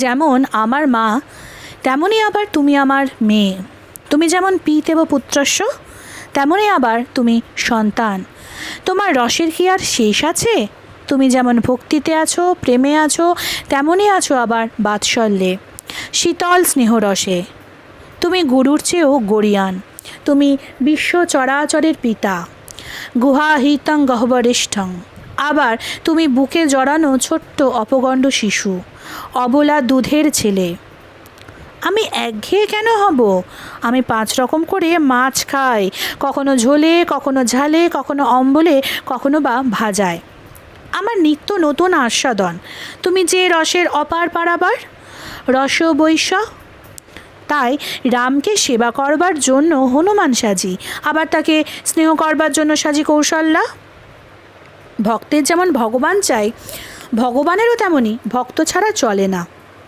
যেমন আমার মা, তেমনই আবার তুমি আমার মেয়ে। তুমি যেমন পিতেব পুত্রস্য, তেমনই আবার তুমি সন্তান। তোমার রসের কি আর শেষ আছে? তুমি যেমন ভক্তিতে আছো, প্রেমে আছো, তেমনই আছো আবার বাৎসল্যে, শীতল স্নেহরসে। তুমি গুরুর চেয়েও গরীয়ান। তুমি বিশ্ব চরাচরের পিতা, গুহাহিতং গহ্বরেষ্ঠং। আবার তুমি বুকে জড়ানো ছোট্ট অপগণ্ড শিশু, অবলা দুধের ছেলে। আমি একঘেয়ে কেন হব? আমি 5 রকম করে মাছ খাই, কখনো ঝোলে, কখনো ঝালে, কখনো অম্বলে, কখনো বা ভাজায়। আমার নিত্য নতুন আস্বাদন। তুমি যে রসের অপার পারাবার, রস বৈশ্য। তাই রামকে সেবা করবার জন্য হনুমান সাজি, আবার তাকে স্নেহ করবার জন্য সাজি কৌশল্যা। ভক্তের যেমন ভগবান চাই, ভগবানেরও তেমনই ভক্ত ছাড়া চলে না।